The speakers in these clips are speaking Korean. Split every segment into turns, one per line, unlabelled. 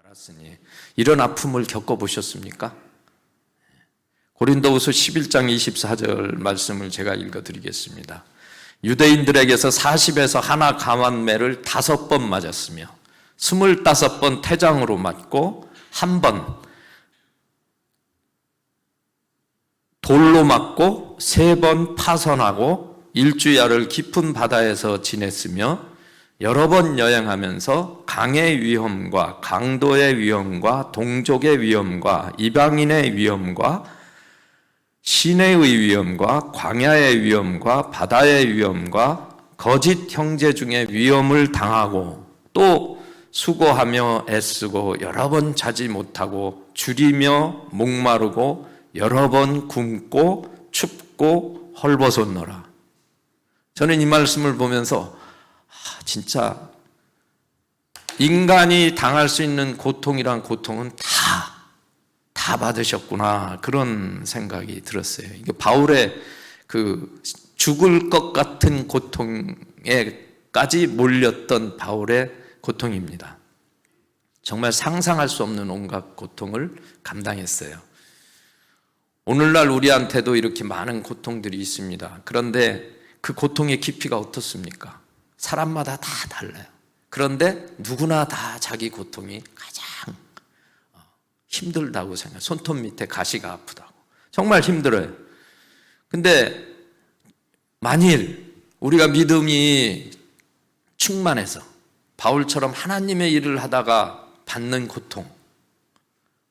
알았으니 이런 아픔을 겪어보셨습니까? 고린도후서 11장 24절 말씀을 제가 읽어드리겠습니다. 유대인들에게서 40에서 하나 감한매를 5번 맞았으며 25번 태장으로 맞고 1번 돌로 맞고 3번 파선하고 일주야를 깊은 바다에서 지냈으며 여러 번 여행하면서 강의 위험과 강도의 위험과 동족의 위험과 이방인의 위험과 시내의 위험과 광야의 위험과 바다의 위험과 거짓 형제 중에 위험을 당하고 또 수고하며 애쓰고 여러 번 자지 못하고 줄이며 목마르고 여러 번 굶고 춥고 헐벗었노라. 저는 이 말씀을 보면서 진짜 인간이 당할 수 있는 고통이란 고통은 다 받으셨구나, 그런 생각이 들었어요. 이게 바울의 그 죽을 것 같은 고통에까지 몰렸던 바울의 고통입니다. 정말 상상할 수 없는 온갖 고통을 감당했어요. 오늘날 우리한테도 이렇게 많은 고통들이 있습니다. 그런데 그 고통의 깊이가 어떻습니까? 사람마다 다 달라요. 그런데 누구나 다 자기 고통이 가장 힘들다고 생각해요. 손톱 밑에 가시가 아프다고. 정말 힘들어요. 근데 만일 우리가 믿음이 충만해서 바울처럼 하나님의 일을 하다가 받는 고통,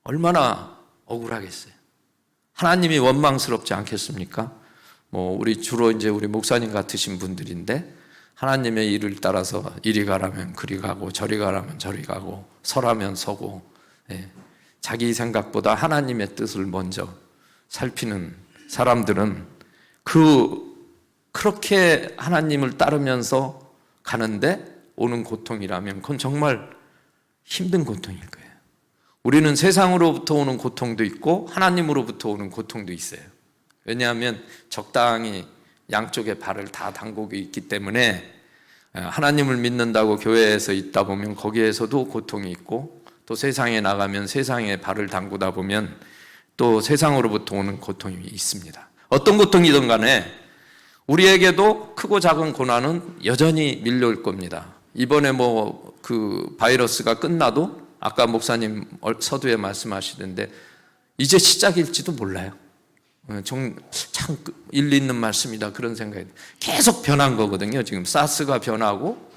얼마나 억울하겠어요. 하나님이 원망스럽지 않겠습니까? 우리 주로 이제 우리 목사님 같으신 분들인데 하나님의 일을 따라서 이리 가라면 그리 가고 저리 가라면 저리 가고 서라면 서고, 자기 생각보다 하나님의 뜻을 먼저 살피는 사람들은 그렇게 하나님을 따르면서 가는데 오는 고통이라면 그건 정말 힘든 고통일 거예요. 우리는 세상으로부터 오는 고통도 있고 하나님으로부터 오는 고통도 있어요. 왜냐하면 적당히 양쪽의 발을 다 담그고 있기 때문에 하나님을 믿는다고 교회에서 있다 보면 거기에서도 고통이 있고 또 세상에 나가면 세상에 발을 담그다 보면 또 세상으로부터 오는 고통이 있습니다. 어떤 고통이든 간에 우리에게도 크고 작은 고난은 여전히 밀려올 겁니다. 이번에 그 바이러스가 끝나도 아까 목사님 서두에 말씀하시던데 이제 시작일지도 몰라요. 참 일리 있는 말씀이다, 그런 생각이 계속 변한 거거든요. 지금 사스가 변하고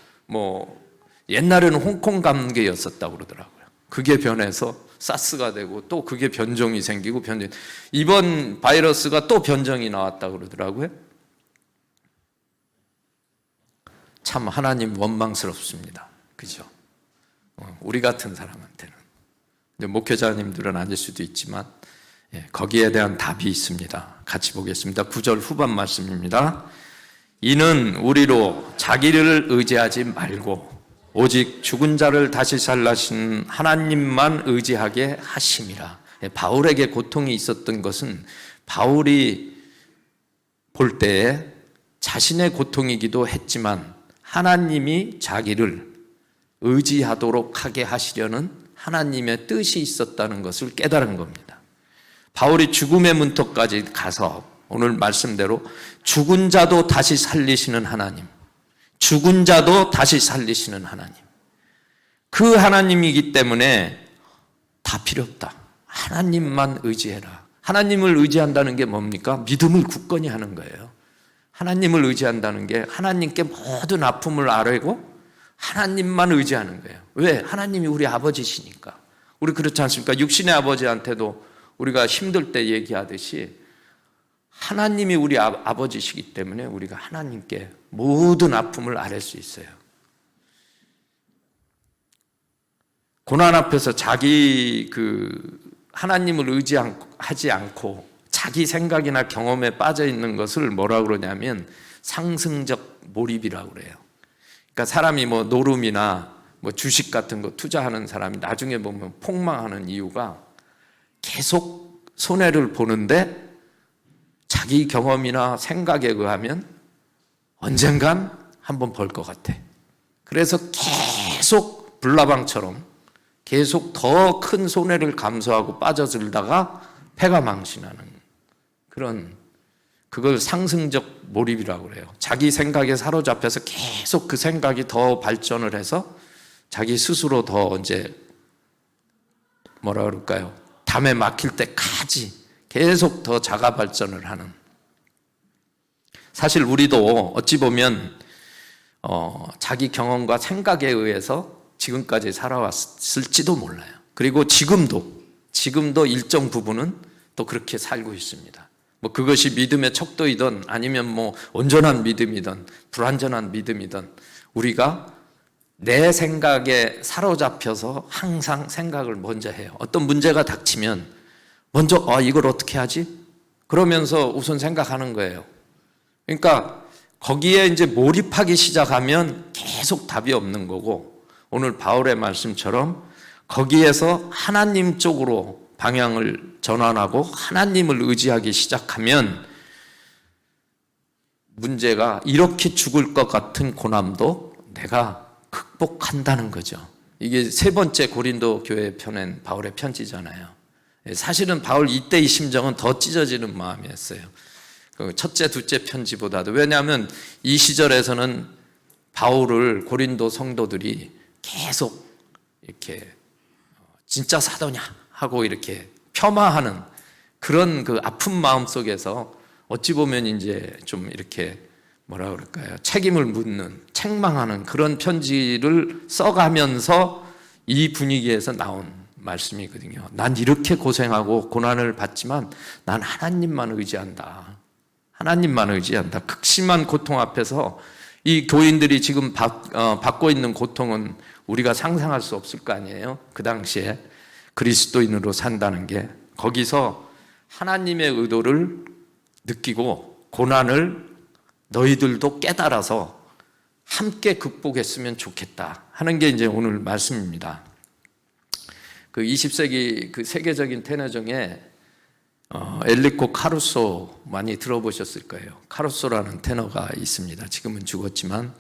옛날에는 홍콩 감기였었다고 그러더라고요. 그게 변해서 사스가 되고 또 그게 변종이 생기고 이번 바이러스가 또 변종이 나왔다고 그러더라고요. 참 하나님 원망스럽습니다. 그죠? 우리 같은 사람한테는. 목회자님들은 아닐 수도 있지만 거기에 대한 답이 있습니다. 같이 보겠습니다. 9절 후반 말씀입니다. 이는 우리로 자기를 의지하지 말고 오직 죽은 자를 다시 살라신 하나님만 의지하게 하심이라. 바울에게 고통이 있었던 것은 바울이 볼 때에 자신의 고통이기도 했지만 하나님이 자기를 의지하도록 하게 하시려는 하나님의 뜻이 있었다는 것을 깨달은 겁니다. 바울이 죽음의 문턱까지 가서 오늘 말씀대로 죽은 자도 다시 살리시는 하나님, 죽은 자도 다시 살리시는 하나님, 그 하나님이기 때문에 다 필요 없다. 하나님만 의지해라. 하나님을 의지한다는 게 뭡니까? 믿음을 굳건히 하는 거예요. 하나님을 의지한다는 게 하나님께 모든 아픔을 아뢰고 하나님만 의지하는 거예요. 왜? 하나님이 우리 아버지시니까. 우리 그렇지 않습니까? 육신의 아버지한테도 우리가 힘들 때 얘기하듯이 하나님이 우리 아버지시기 때문에 우리가 하나님께 모든 아픔을 아뢰 수 있어요. 고난 앞에서 자기 하나님을 의지하지 않고 자기 생각이나 경험에 빠져 있는 것을 뭐라고 그러냐면 상승적 몰입이라고 그래요. 그러니까 사람이 노름이나 주식 같은 거 투자하는 사람이 나중에 보면 폭망하는 이유가 계속 손해를 보는데 자기 경험이나 생각에 의하면 언젠간 한번 벌 것 같아. 그래서 계속 불나방처럼 계속 더 큰 손해를 감수하고 빠져들다가 패가 망신하는 그런, 그걸 상승적 몰입이라고 그래요. 자기 생각에 사로잡혀서 계속 그 생각이 더 발전을 해서 자기 스스로 더 이제 뭐라 그럴까요? 담에 막힐 때까지 계속 더 자가 발전을 하는. 사실 우리도 어찌 보면 자기 경험과 생각에 의해서 지금까지 살아왔을지도 몰라요. 그리고 지금도 일정 부분은 또 그렇게 살고 있습니다. 뭐 그것이 믿음의 척도이든 아니면 뭐 온전한 믿음이든 불완전한 믿음이든 우리가 내 생각에 사로잡혀서 항상 생각을 먼저 해요. 어떤 문제가 닥치면 먼저 이걸 어떻게 하지? 그러면서 우선 생각하는 거예요. 그러니까 거기에 이제 몰입하기 시작하면 계속 답이 없는 거고, 오늘 바울의 말씀처럼 거기에서 하나님 쪽으로 방향을 전환하고 하나님을 의지하기 시작하면 문제가 이렇게 죽을 것 같은 고난도 내가 극복한다는 거죠. 이게 세 번째 고린도 교회에 펴낸 바울의 편지잖아요. 사실은 바울 이때의 심정은 더 찢어지는 마음이었어요. 첫째, 둘째 편지보다도. 왜냐하면 이 시절에서는 바울을 고린도 성도들이 계속 이렇게 진짜 사도냐 하고 이렇게 폄하하는 그런 그 아픈 마음 속에서 어찌 보면 이제 좀 이렇게 뭐라 그럴까요? 책임을 묻는, 책망하는 그런 편지를 써가면서 이 분위기에서 나온 말씀이거든요. 난 이렇게 고생하고 고난을 받지만 난 하나님만 의지한다. 하나님만 의지한다. 극심한 고통 앞에서 이 교인들이 지금 받고 있는 고통은 우리가 상상할 수 없을 거 아니에요. 그 당시에 그리스도인으로 산다는 게, 거기서 하나님의 의도를 느끼고 고난을 너희들도 깨달아서 함께 극복했으면 좋겠다 하는 게 이제 오늘 말씀입니다. 그 20세기 그 세계적인 테너 중에 엘리코 카루소 많이 들어보셨을 거예요. 카루소라는 테너가 있습니다. 지금은 죽었지만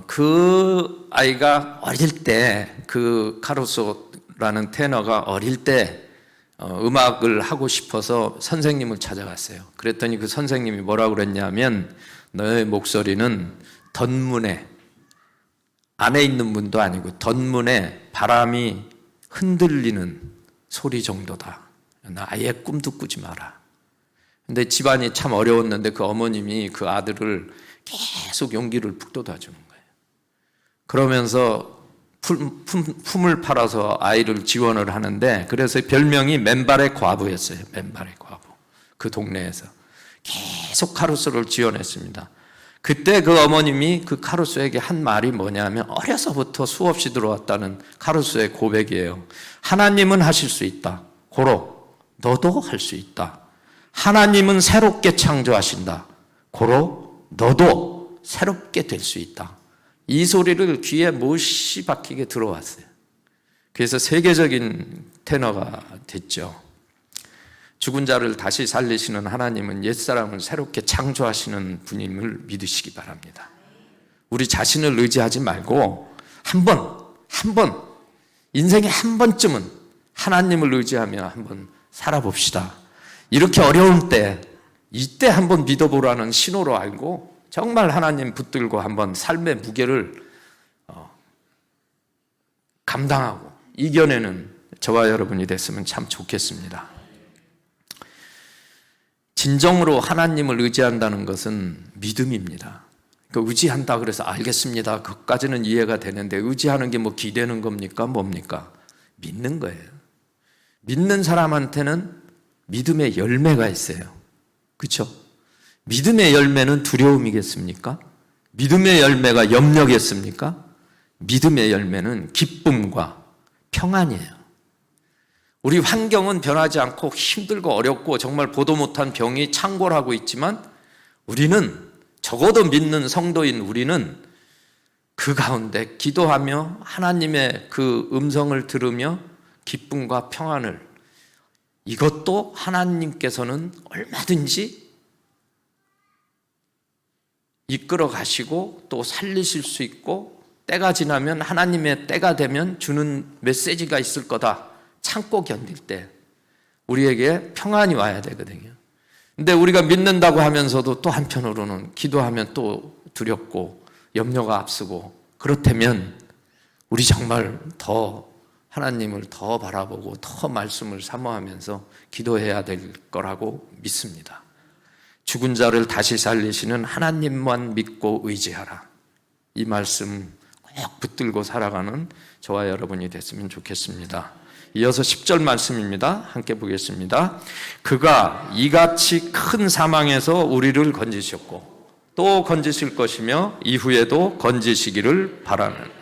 그 아이가 어릴 때, 그 카루소라는 테너가 어릴 때 음악을 하고 싶어서 선생님을 찾아갔어요. 그랬더니 그 선생님이 뭐라고 그랬냐면, 너의 목소리는 덧문에, 안에 있는 문도 아니고 덧문에 바람이 흔들리는 소리 정도다. 나 아예 꿈도 꾸지 마라. 근데 집안이 참 어려웠는데 그 어머님이 그 아들을 계속 용기를 북돋아 주는 거예요. 그러면서 품을 팔아서 아이를 지원을 하는데, 그래서 별명이 맨발의 과부였어요. 맨발의 과부. 그 동네에서 계속 카루소를 지원했습니다. 그때 그 어머님이 그 카루소에게 한 말이 뭐냐면, 어려서부터 수없이 들어왔다는 카루소의 고백이에요. 하나님은 하실 수 있다. 고로 너도 할 수 있다. 하나님은 새롭게 창조하신다. 고로 너도 새롭게 될 수 있다. 이 소리를 귀에 못이 박히게 들어왔어요. 그래서 세계적인 테너가 됐죠. 죽은 자를 다시 살리시는 하나님은 옛사람을 새롭게 창조하시는 분임을 믿으시기 바랍니다. 우리 자신을 의지하지 말고 한 번, 인생에 한 번쯤은 하나님을 의지하며 한번 살아봅시다. 이렇게 어려운 때, 이때 한번 믿어보라는 신호로 알고 정말 하나님 붙들고 한번 삶의 무게를 감당하고 이겨내는 저와 여러분이 됐으면 참 좋겠습니다. 진정으로 하나님을 의지한다는 것은 믿음입니다. 의지한다 그래서 알겠습니다, 그것까지는 이해가 되는데, 의지하는 게 뭐 기대는 겁니까? 뭡니까? 믿는 거예요. 믿는 사람한테는 믿음의 열매가 있어요. 그렇죠? 믿음의 열매는 두려움이겠습니까? 믿음의 열매가 염려겠습니까? 믿음의 열매는 기쁨과 평안이에요. 우리 환경은 변하지 않고 힘들고 어렵고 정말 보도 못한 병이 창궐하고 있지만, 우리는, 적어도 믿는 성도인 우리는 그 가운데 기도하며 하나님의 그 음성을 들으며 기쁨과 평안을, 이것도 하나님께서는 얼마든지 이끌어 가시고 또 살리실 수 있고 때가 지나면, 하나님의 때가 되면 주는 메시지가 있을 거다 참고 견딜 때 우리에게 평안이 와야 되거든요. 근데 우리가 믿는다고 하면서도 또 한편으로는 기도하면 또 두렵고 염려가 앞서고, 그렇다면 우리 정말 더 하나님을 더 바라보고 더 말씀을 사모하면서 기도해야 될 거라고 믿습니다. 죽은 자를 다시 살리시는 하나님만 믿고 의지하라. 이 말씀 꼭 붙들고 살아가는 저와 여러분이 됐으면 좋겠습니다. 이어서 10절 말씀입니다. 함께 보겠습니다. 그가 이같이 큰 사망에서 우리를 건지셨고 또 건지실 것이며 이후에도 건지시기를 바라는.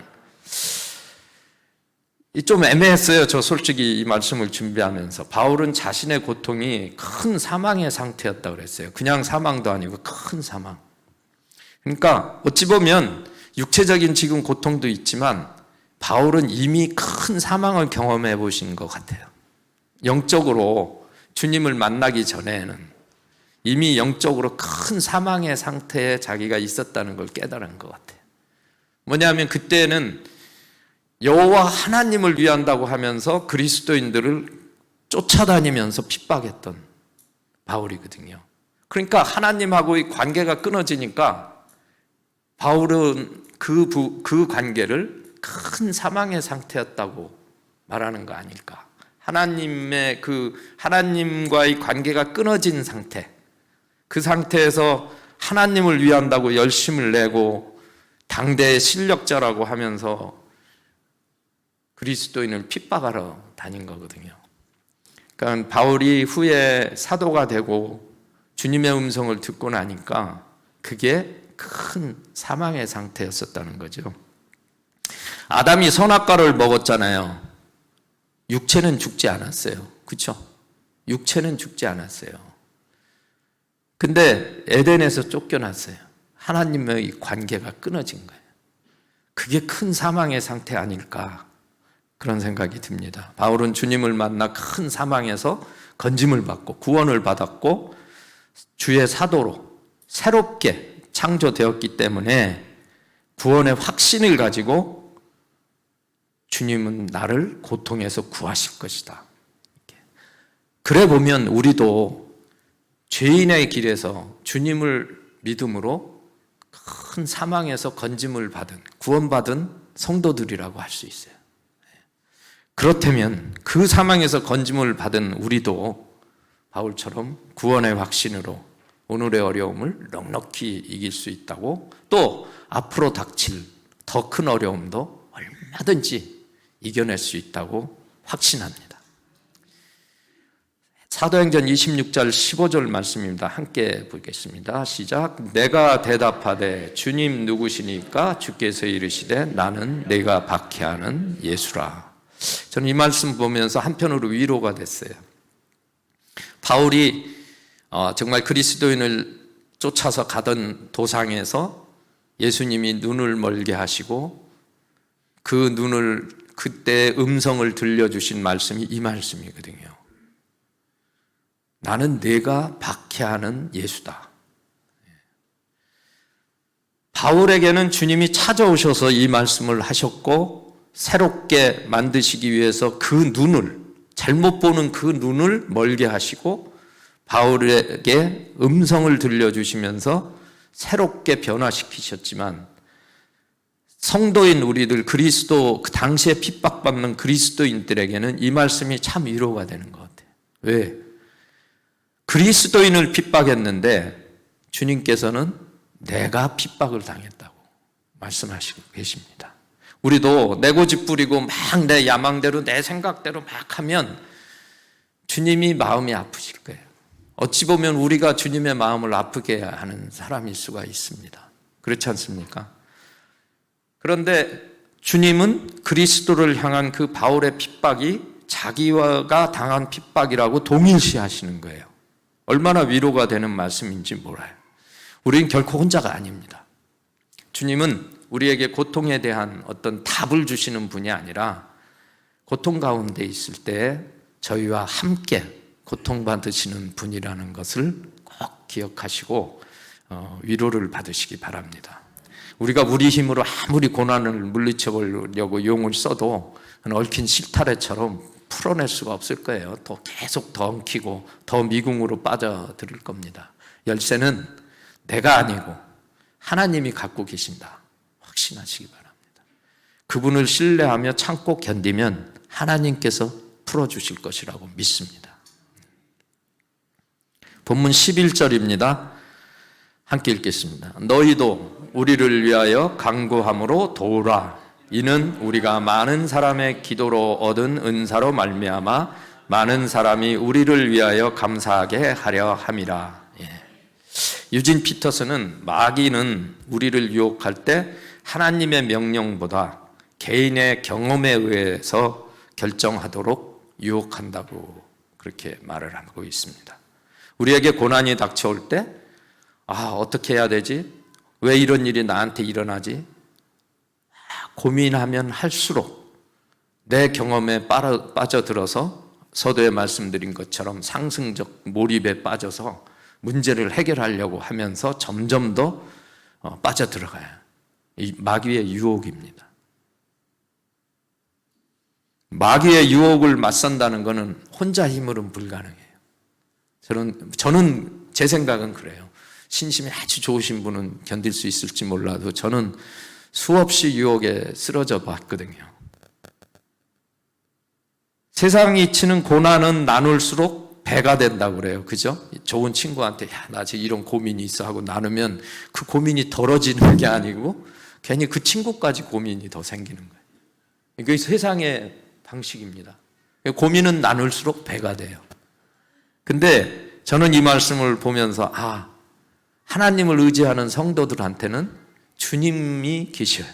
좀 애매했어요. 저 솔직히 이 말씀을 준비하면서. 바울은 자신의 고통이 큰 사망의 상태였다고 그랬어요. 그냥 사망도 아니고 큰 사망. 그러니까 어찌 보면 육체적인 지금 고통도 있지만 바울은 이미 큰 사망을 경험해 보신 것 같아요. 영적으로 주님을 만나기 전에는 이미 영적으로 큰 사망의 상태에 자기가 있었다는 걸 깨달은 것 같아요. 뭐냐면 그때는 여호와 하나님을 위한다고 하면서 그리스도인들을 쫓아다니면서 핍박했던 바울이거든요. 그러니까 하나님하고의 관계가 끊어지니까 바울은 그 관계를 큰 사망의 상태였다고 말하는 거 아닐까. 하나님과의 관계가 끊어진 상태, 그 상태에서 하나님을 위한다고 열심을 내고 당대의 실력자라고 하면서 그리스도인을 핍박하러 다닌 거거든요. 그러니까 바울이 후에 사도가 되고 주님의 음성을 듣고 나니까 그게 큰 사망의 상태였었다는 거죠. 아담이 선악과를 먹었잖아요. 육체는 죽지 않았어요. 그렇죠? 육체는 죽지 않았어요. 근데 에덴에서 쫓겨났어요. 하나님의 관계가 끊어진 거예요. 그게 큰 사망의 상태 아닐까, 그런 생각이 듭니다. 바울은 주님을 만나 큰 사망에서 건짐을 받고 구원을 받았고 주의 사도로 새롭게 창조되었기 때문에 구원의 확신을 가지고 주님은 나를 고통에서 구하실 것이다. 그래 보면 우리도 죄인의 길에서 주님을 믿음으로 큰 사망에서 건짐을 받은, 구원받은 성도들이라고 할 수 있어요. 그렇다면 그 사망에서 건짐을 받은 우리도 바울처럼 구원의 확신으로 오늘의 어려움을 넉넉히 이길 수 있다고, 또 앞으로 닥칠 더 큰 어려움도 얼마든지 이겨낼 수 있다고 확신합니다. 사도행전 26절 15절 말씀입니다. 함께 보겠습니다. 시작. 내가 대답하되 주님 누구시니까? 주께서 이르시되 나는 내가 박해하는 예수라. 저는 이 말씀 보면서 한편으로 위로가 됐어요. 바울이 정말 그리스도인을 쫓아서 가던 도상에서 예수님이 눈을 멀게 하시고 그 눈을, 그때 음성을 들려주신 말씀이 이 말씀이거든요. 나는 내가 박해하는 예수다. 바울에게는 주님이 찾아오셔서 이 말씀을 하셨고 새롭게 만드시기 위해서 그 눈을, 잘못 보는 그 눈을 멀게 하시고 바울에게 음성을 들려주시면서 새롭게 변화시키셨지만 성도인 우리들, 그리스도, 그 당시에 핍박받는 그리스도인들에게는 이 말씀이 참 위로가 되는 것 같아요. 왜? 그리스도인을 핍박했는데 주님께서는 내가 핍박을 당했다고 말씀하시고 계십니다. 우리도 내 고집 부리고 막 내 야망대로 내 생각대로 막 하면 주님이 마음이 아프실 거예요. 어찌 보면 우리가 주님의 마음을 아프게 하는 사람일 수가 있습니다. 그렇지 않습니까? 그런데 주님은 그리스도를 향한 그 바울의 핍박이 자기가 당한 핍박이라고 동일시하시는 거예요. 얼마나 위로가 되는 말씀인지 몰라요. 우리는 결코 혼자가 아닙니다. 주님은 우리에게 고통에 대한 어떤 답을 주시는 분이 아니라 고통 가운데 있을 때 저희와 함께 고통받으시는 분이라는 것을 꼭 기억하시고 위로를 받으시기 바랍니다. 우리가 우리 힘으로 아무리 고난을 물리쳐 보려고 용을 써도 얽힌 실타래처럼 풀어낼 수가 없을 거예요. 또 계속 더 엉키고 더 미궁으로 빠져들 겁니다. 열쇠는 내가 아니고 하나님이 갖고 계신다. 확신하시기 바랍니다. 그분을 신뢰하며 참고 견디면 하나님께서 풀어주실 것이라고 믿습니다. 본문 11절입니다. 함께 읽겠습니다. 너희도 우리를 위하여 간구함으로 도우라. 이는 우리가 많은 사람의 기도로 얻은 은사로 말미암아 많은 사람이 우리를 위하여 감사하게 하려 함이라. 유진 피터슨은 마귀는 우리를 유혹할 때 하나님의 명령보다 개인의 경험에 의해서 결정하도록 유혹한다고 그렇게 말을 하고 있습니다. 우리에게 고난이 닥쳐올 때 어떻게 해야 되지? 왜 이런 일이 나한테 일어나지? 고민하면 할수록 내 경험에 빠져들어서 서두에 말씀드린 것처럼 상승적 몰입에 빠져서 문제를 해결하려고 하면서 점점 더 빠져들어가요. 이 마귀의 유혹입니다. 마귀의 유혹을 맞선다는 것은 혼자 힘으로는 불가능해요. 저는 제 생각은 그래요. 신심이 아주 좋으신 분은 견딜 수 있을지 몰라도 저는 수없이 유혹에 쓰러져 봤거든요. 세상이 치는 고난은 나눌수록 배가 된다고 그래요. 그죠? 좋은 친구한테 나 지금 이런 고민이 있어 하고 나누면 그 고민이 덜어지는 게 아니고 괜히 그 친구까지 고민이 더 생기는 거예요. 이게 세상의 방식입니다. 고민은 나눌수록 배가 돼요. 근데 저는 이 말씀을 보면서 하나님을 의지하는 성도들한테는 주님이 계셔요.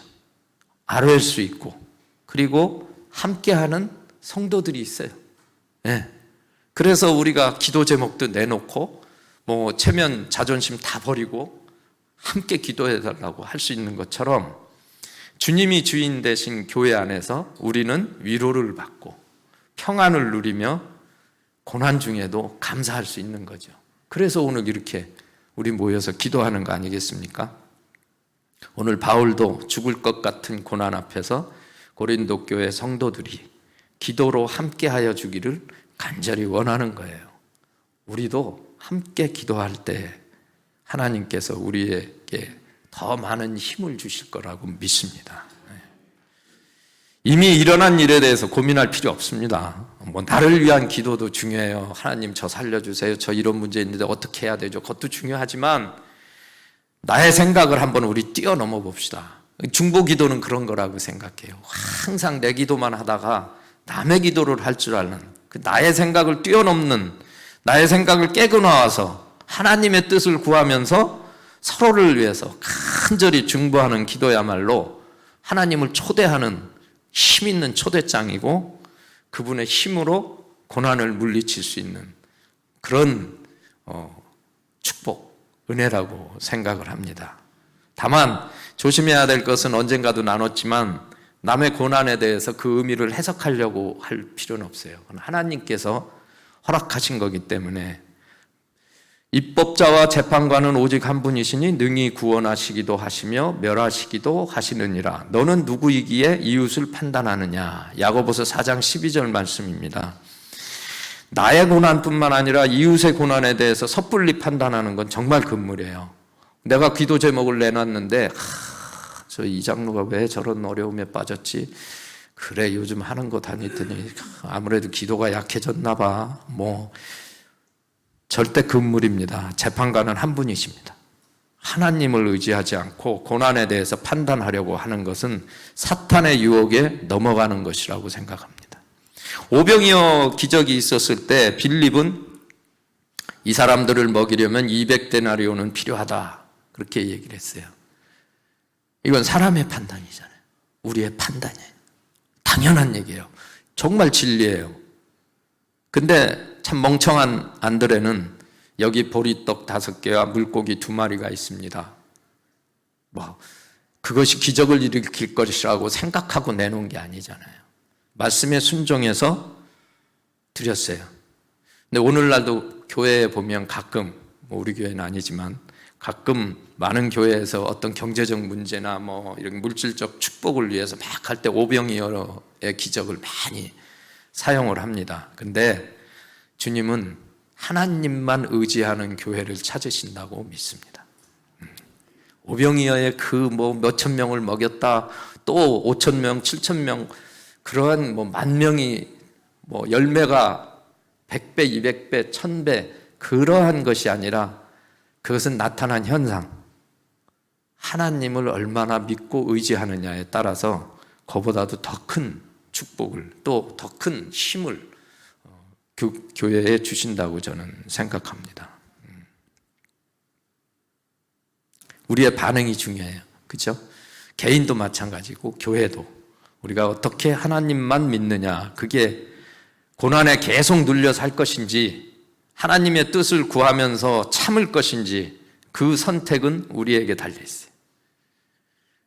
아뢰일 수 있고 그리고 함께하는 성도들이 있어요. 그래서 우리가 기도 제목도 내놓고 체면 자존심 다 버리고 함께 기도해달라고 할 수 있는 것처럼 주님이 주인 되신 교회 안에서 우리는 위로를 받고 평안을 누리며 고난 중에도 감사할 수 있는 거죠. 그래서 오늘 이렇게 우리 모여서 기도하는 거 아니겠습니까? 오늘 바울도 죽을 것 같은 고난 앞에서 고린도 교회 성도들이 기도로 함께하여 주기를 간절히 원하는 거예요. 우리도 함께 기도할 때 하나님께서 우리에게 더 많은 힘을 주실 거라고 믿습니다. 이미 일어난 일에 대해서 고민할 필요 없습니다. 나를 위한 기도도 중요해요. 하나님 저 살려주세요. 저 이런 문제 있는데 어떻게 해야 되죠? 그것도 중요하지만 나의 생각을 한번 우리 뛰어넘어 봅시다. 중보 기도는 그런 거라고 생각해요. 항상 내 기도만 하다가 남의 기도를 할 줄 아는 나의 생각을 뛰어넘는 나의 생각을 깨고 나와서 하나님의 뜻을 구하면서 서로를 위해서 간절히 중보하는 기도야말로 하나님을 초대하는 힘 있는 초대장이고 그분의 힘으로 고난을 물리칠 수 있는 그런 축복, 은혜라고 생각을 합니다. 다만 조심해야 될 것은 언젠가도 나눴지만 남의 고난에 대해서 그 의미를 해석하려고 할 필요는 없어요. 하나님께서 허락하신 거기 때문에 입법자와 재판관은 오직 한 분이시니 능히 구원하시기도 하시며 멸하시기도 하시느니라. 너는 누구이기에 이웃을 판단하느냐. 야고보서 4장 12절 말씀입니다. 나의 고난뿐만 아니라 이웃의 고난에 대해서 섣불리 판단하는 건 정말 금물이에요. 내가 기도 제목을 내놨는데 저 이 장로가 왜 저런 어려움에 빠졌지? 그래 요즘 하는 거 다니더니 아무래도 기도가 약해졌나 봐. 절대 금물입니다. 재판관은 한 분이십니다. 하나님을 의지하지 않고 고난에 대해서 판단하려고 하는 것은 사탄의 유혹에 넘어가는 것이라고 생각합니다. 오병이어 기적이 있었을 때 빌립은 이 사람들을 먹이려면 200데나리온은 필요하다 그렇게 얘기를 했어요. 이건 사람의 판단이잖아요. 우리의 판단이에요. 당연한 얘기예요. 정말 진리예요. 근데 참 멍청한 안드레는 여기 보리떡 5개와 물고기 2마리가 있습니다. 그것이 기적을 일으킬 것이라고 생각하고 내놓은 게 아니잖아요. 말씀에 순종해서 드렸어요. 근데 오늘날도 교회에 보면 가끔, 우리 교회는 아니지만 가끔 많은 교회에서 어떤 경제적 문제나 뭐 이런 물질적 축복을 위해서 막 할 때 오병이어의 기적을 많이 사용을 합니다. 근데 주님은 하나님만 의지하는 교회를 찾으신다고 믿습니다. 오병이어의 그 뭐 몇천 명을 먹였다, 또 5천 명, 7천 명, 그러한 뭐 만 명이 뭐 열매가 100배, 200배, 1000배, 그러한 것이 아니라 그것은 나타난 현상. 하나님을 얼마나 믿고 의지하느냐에 따라서 그보다도 더 큰 축복을, 또 더 큰 힘을 교회에 주신다고 저는 생각합니다. 우리의 반응이 중요해요. 그렇죠? 개인도 마찬가지고 교회도 우리가 어떻게 하나님만 믿느냐, 그게 고난에 계속 눌려 살 것인지 하나님의 뜻을 구하면서 참을 것인지, 그 선택은 우리에게 달려 있어요.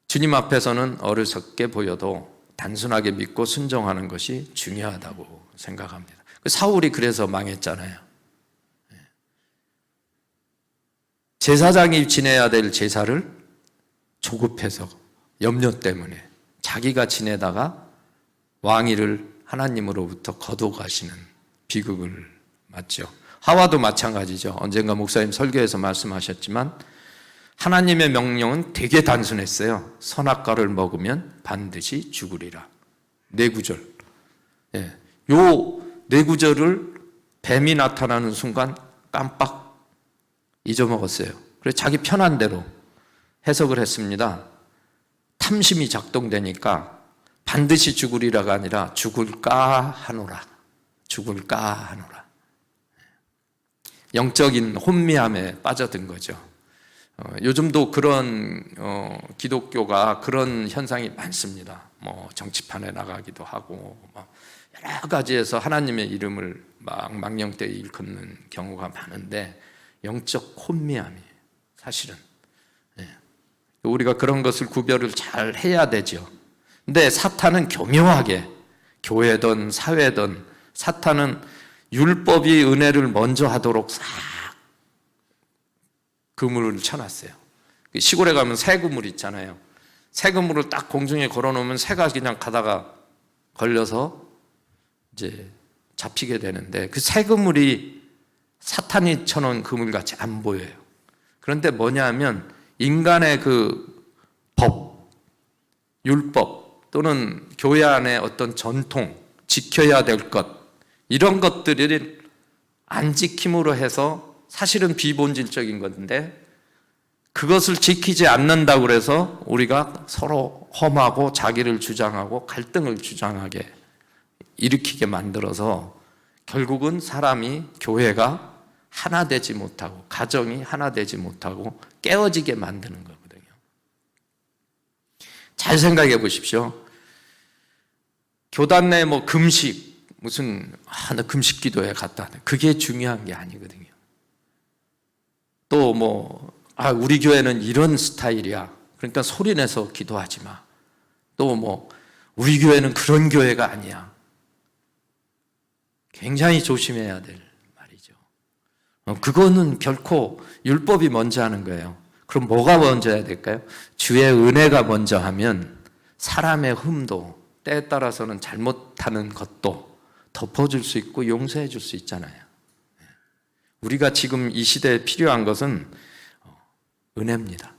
주님 앞에서는 어리석게 보여도 단순하게 믿고 순종하는 것이 중요하다고 생각합니다. 사울이 그래서 망했잖아요. 제사장이 지내야 될 제사를 조급해서 염려 때문에 자기가 지내다가 왕위를 하나님으로부터 거둬가시는 비극을 맞죠. 하와도 마찬가지죠. 언젠가 목사님 설교에서 말씀하셨지만 하나님의 명령은 되게 단순했어요. 선악과를 먹으면 반드시 죽으리라. 네 구절. 요 네 구절을 뱀이 나타나는 순간 깜빡 잊어먹었어요. 그래서 자기 편한 대로 해석을 했습니다. 탐심이 작동되니까 반드시 죽으리라가 아니라 죽을까 하노라. 죽을까 하노라. 영적인 혼미함에 빠져든 거죠. 요즘도 그런 기독교가 그런 현상이 많습니다. 뭐 정치판에 나가기도 하고 여러 가지에서 하나님의 이름을 막 망령되이 일컫는 경우가 많은데 영적 혼미함이에요. 사실은 우리가 그런 것을 구별을 잘 해야 되죠. 근데 사탄은 교묘하게, 교회든 사회든 사탄은 율법이 은혜를 먼저 하도록 싹 그물을 쳐놨어요. 시골에 가면 새 그물 있잖아요. 새 그물을 딱 공중에 걸어놓으면 새가 그냥 가다가 걸려서 이제 잡히게 되는데, 그 새 그물이 사탄이 쳐놓은 그물같이 안 보여요. 그런데 뭐냐 하면 인간의 그 법, 율법 또는 교회 안에 어떤 전통, 지켜야 될 것, 이런 것들을 안 지킴으로 해서 사실은 비본질적인 건데 그것을 지키지 않는다고 해서 우리가 서로 험하고 자기를 주장하고 갈등을 주장하게 일으키게 만들어서 결국은 사람이, 교회가 하나 되지 못하고 가정이 하나 되지 못하고 깨어지게 만드는 거거든요. 잘 생각해 보십시오. 교단 내 뭐 금식, 무슨 나 금식 기도에 갔다, 그게 중요한 게 아니거든요. 또 뭐 우리 교회는 이런 스타일이야, 그러니까 소리내서 기도하지 마. 또 뭐 우리 교회는 그런 교회가 아니야. 굉장히 조심해야 될 말이죠. 그거는 결코 율법이 먼저 하는 거예요. 그럼 뭐가 먼저 해야 될까요? 주의 은혜가 먼저 하면 사람의 흠도, 때에 따라서는 잘못하는 것도 덮어줄 수 있고 용서해 줄 수 있잖아요. 우리가 지금 이 시대에 필요한 것은 은혜입니다.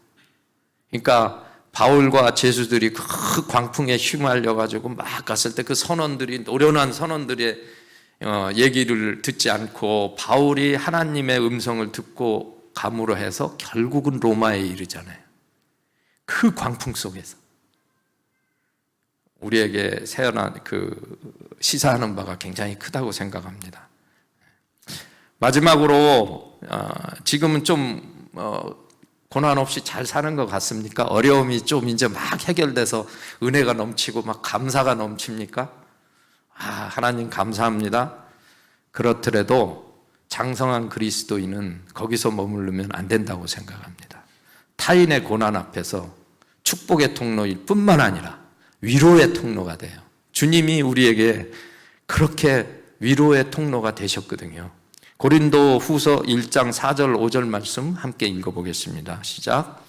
그러니까 바울과 제수들이 그 광풍에 휘말려가지고 막 갔을 때 그 선원들이, 노련한 선원들의 얘기를 듣지 않고 바울이 하나님의 음성을 듣고 감으로 해서 결국은 로마에 이르잖아요. 그 광풍 속에서 우리에게 세연한 시사하는 바가 굉장히 크다고 생각합니다. 마지막으로 지금은 좀 고난 없이 잘 사는 것 같습니까? 어려움이 좀 이제 막 해결돼서 은혜가 넘치고 막 감사가 넘칩니까? 하나님 감사합니다. 그렇더라도 장성한 그리스도인은 거기서 머무르면 안 된다고 생각합니다. 타인의 고난 앞에서 축복의 통로일 뿐만 아니라 위로의 통로가 돼요. 주님이 우리에게 그렇게 위로의 통로가 되셨거든요. 고린도 후서 1장 4절 5절 말씀 함께 읽어보겠습니다. 시작.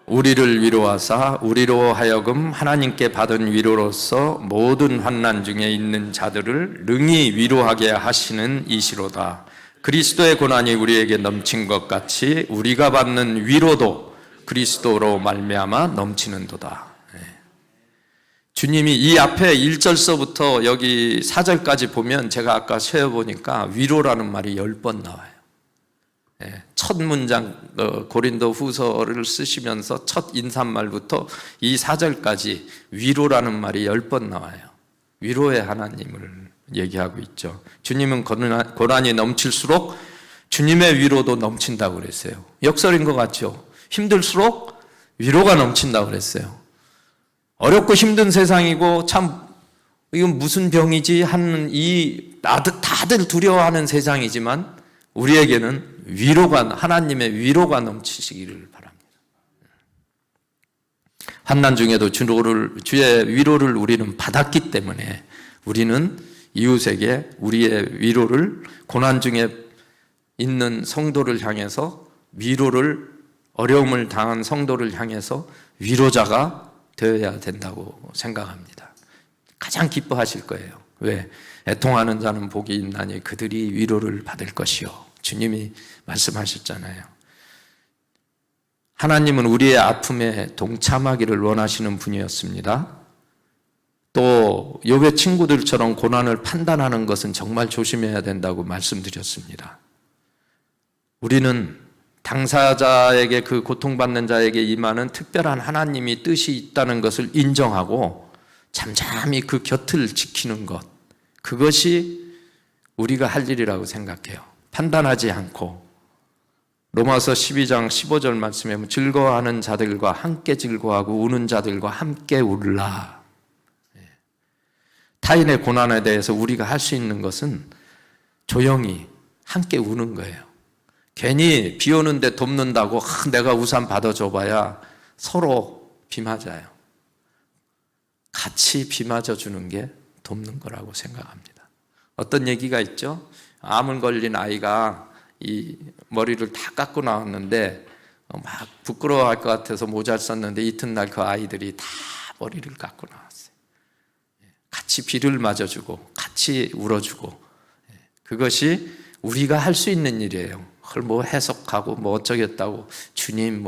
우리를 위로하사 우리로 하여금 하나님께 받은 위로로서 모든 환난 중에 있는 자들을 능히 위로하게 하시는 이시로다. 그리스도의 고난이 우리에게 넘친 것 같이 우리가 받는 위로도 그리스도로 말미암아 넘치는도다. 주님이 이 앞에 1절서부터 여기 4절까지 보면 제가 아까 세어보니까 위로라는 말이 10번 나와요. 첫 문장 고린도 후서를 쓰시면서 첫 인사말부터 이 4절까지 위로라는 말이 10번 나와요. 위로의 하나님을 얘기하고 있죠. 주님은 고난이 넘칠수록 주님의 위로도 넘친다고 그랬어요. 역설인 것 같죠. 힘들수록 위로가 넘친다고 그랬어요. 어렵고 힘든 세상이고 참 이건 무슨 병이지 하는 다들 두려워하는 세상이지만 우리에게는 하나님의 위로가 넘치시기를 바랍니다. 환난 중에도 주의 위로를 우리는 받았기 때문에 우리는 이웃에게 우리의 위로를 고난 중에 있는 성도를 향해서 어려움을 당한 성도를 향해서 위로자가 되어야 된다고 생각합니다. 가장 기뻐하실 거예요. 왜? 애통하는 자는 복이 있나니 그들이 위로를 받을 것이요. 주님이 말씀하셨잖아요. 하나님은 우리의 아픔에 동참하기를 원하시는 분이었습니다. 또 욥의 친구들처럼 고난을 판단하는 것은 정말 조심해야 된다고 말씀드렸습니다. 우리는 당사자에게 그 고통받는 자에게 임하는 특별한 하나님이 뜻이 있다는 것을 인정하고 잠잠히 그 곁을 지키는 것, 그것이 우리가 할 일이라고 생각해요. 판단하지 않고 로마서 12장 15절 말씀에 보면 즐거워하는 자들과 함께 즐거워하고 우는 자들과 함께 울라. 타인의 고난에 대해서 우리가 할 수 있는 것은 조용히 함께 우는 거예요. 괜히 비 오는데 돕는다고 내가 우산 받아줘봐야 서로 비 맞아요. 같이 비 맞아주는 게 돕는 거라고 생각합니다. 어떤 얘기가 있죠? 암을 걸린 아이가 이 머리를 다 깎고 나왔는데 막 부끄러워할 것 같아서 모자를 썼는데 이튿날 그 아이들이 다 머리를 깎고 나왔어요. 같이 비를 맞아주고 같이 울어주고, 그것이 우리가 할 수 있는 일이에요. 그걸 뭐 해석하고 뭐 어쩌겠다고 주님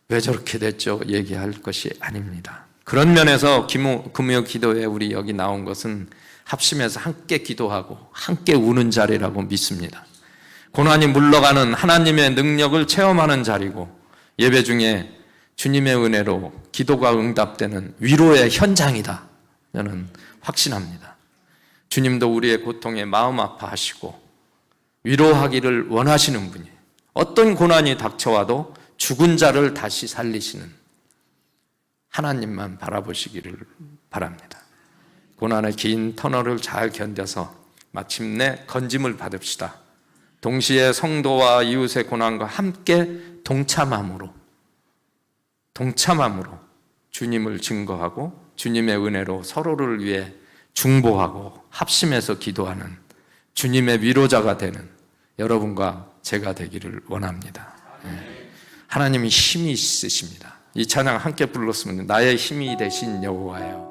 왜 저렇게 됐죠 얘기할 것이 아닙니다. 그런 면에서 금요 기도에 우리 여기 나온 것은 합심해서 함께 기도하고 함께 우는 자리라고 믿습니다. 고난이 물러가는 하나님의 능력을 체험하는 자리고, 예배 중에 주님의 은혜로 기도가 응답되는 위로의 현장이다, 저는 확신합니다. 주님도 우리의 고통에 마음 아파하시고 위로하기를 원하시는 분이에요. 어떤 고난이 닥쳐와도 죽은 자를 다시 살리시는 하나님만 바라보시기를 바랍니다. 고난의 긴 터널을 잘 견뎌서 마침내 건짐을 받읍시다. 동시에 성도와 이웃의 고난과 함께 동참함으로 주님을 증거하고 주님의 은혜로 서로를 위해 중보하고 합심해서 기도하는 주님의 위로자가 되는 여러분과 제가 되기를 원합니다. 하나님이 힘이 있으십니다. 이 찬양 함께 불렀으면 나의 힘이 되신 여호와여.